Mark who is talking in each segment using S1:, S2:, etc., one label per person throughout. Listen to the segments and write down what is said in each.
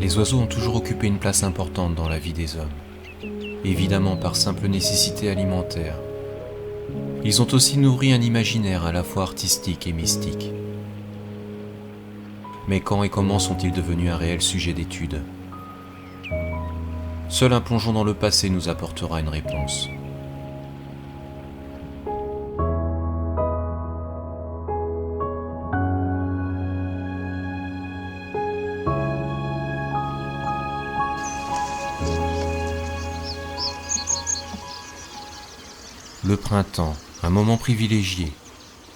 S1: Les oiseaux ont toujours occupé une place importante dans la vie des hommes, évidemment par simple nécessité alimentaire. Ils ont aussi nourri un imaginaire à la fois artistique et mystique. Mais quand et comment sont-ils devenus un réel sujet d'étude ? Seul un plongeon dans le passé nous apportera une réponse. Le printemps, un moment privilégié.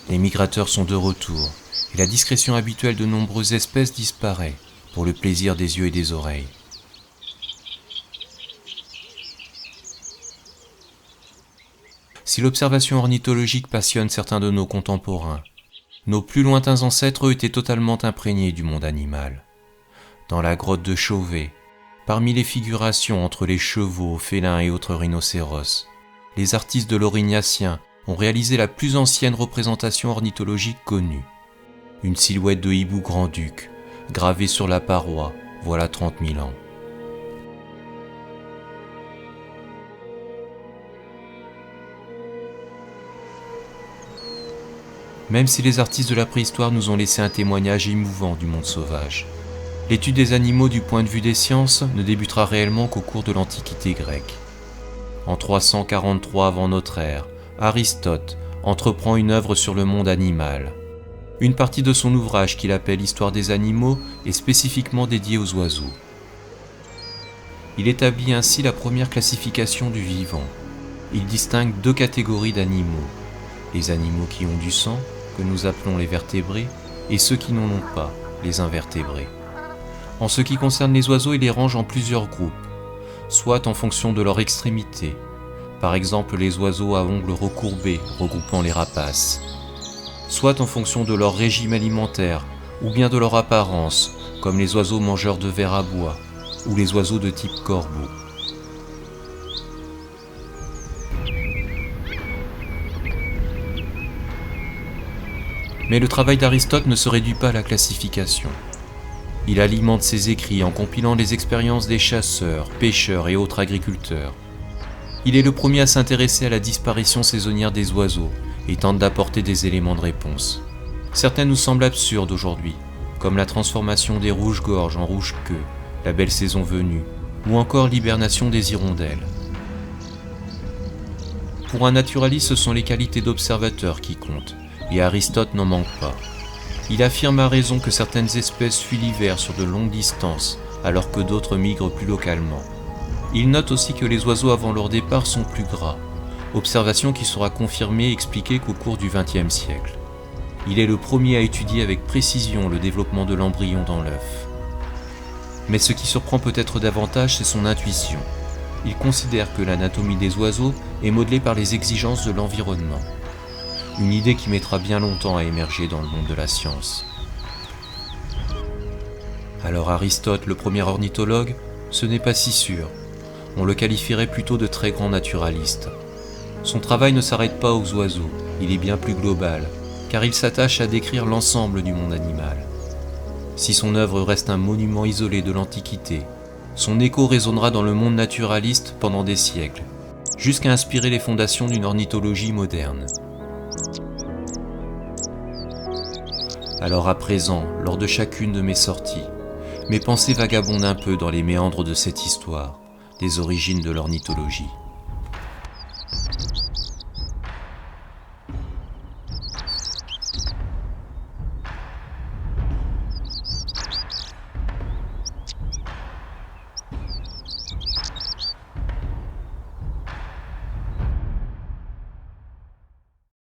S1: Les migrateurs sont de retour et la discrétion habituelle de nombreuses espèces disparaît pour le plaisir des yeux et des oreilles. Si l'observation ornithologique passionne certains de nos contemporains, nos plus lointains ancêtres eux étaient totalement imprégnés du monde animal. Dans la grotte de Chauvet, parmi les figurations entre les chevaux, félins et autres rhinocéros, les artistes de l'Aurignacien ont réalisé la plus ancienne représentation ornithologique connue. Une silhouette de hibou grand-duc, gravée sur la paroi, voilà 30 000 ans. Même si les artistes de la préhistoire nous ont laissé un témoignage émouvant du monde sauvage, l'étude des animaux du point de vue des sciences ne débutera réellement qu'au cours de l'Antiquité grecque. En 343 avant notre ère, Aristote entreprend une œuvre sur le monde animal. Une partie de son ouvrage qu'il appelle Histoire des animaux est spécifiquement dédiée aux oiseaux. Il établit ainsi la première classification du vivant. Il distingue deux catégories d'animaux. Les animaux qui ont du sang, que nous appelons les vertébrés, et ceux qui n'en ont pas, les invertébrés. En ce qui concerne les oiseaux, il les range en plusieurs groupes, soit en fonction de leur extrémité, par exemple les oiseaux à ongles recourbés regroupant les rapaces, soit en fonction de leur régime alimentaire ou bien de leur apparence, comme les oiseaux mangeurs de vers à bois ou les oiseaux de type corbeau. Mais le travail d'Aristote ne se réduit pas à la classification. Il alimente ses écrits en compilant les expériences des chasseurs, pêcheurs et autres agriculteurs. Il est le premier à s'intéresser à la disparition saisonnière des oiseaux et tente d'apporter des éléments de réponse. Certaines nous semblent absurdes aujourd'hui, comme la transformation des rouges-gorges en rouges-queues, la belle saison venue, ou encore l'hibernation des hirondelles. Pour un naturaliste, ce sont les qualités d'observateur qui comptent, et Aristote n'en manque pas. Il affirme à raison que certaines espèces fuient l'hiver sur de longues distances, alors que d'autres migrent plus localement. Il note aussi que les oiseaux avant leur départ sont plus gras, observation qui sera confirmée et expliquée qu'au cours du XXe siècle. Il est le premier à étudier avec précision le développement de l'embryon dans l'œuf. Mais ce qui surprend peut-être davantage, c'est son intuition. Il considère que l'anatomie des oiseaux est modelée par les exigences de l'environnement. Une idée qui mettra bien longtemps à émerger dans le monde de la science. Alors Aristote, le premier ornithologue, ce n'est pas si sûr. On le qualifierait plutôt de très grand naturaliste. Son travail ne s'arrête pas aux oiseaux, il est bien plus global, car il s'attache à décrire l'ensemble du monde animal. Si son œuvre reste un monument isolé de l'Antiquité, son écho résonnera dans le monde naturaliste pendant des siècles, jusqu'à inspirer les fondations d'une ornithologie moderne. Alors à présent, lors de chacune de mes sorties, mes pensées vagabondent un peu dans les méandres de cette histoire, des origines de l'ornithologie.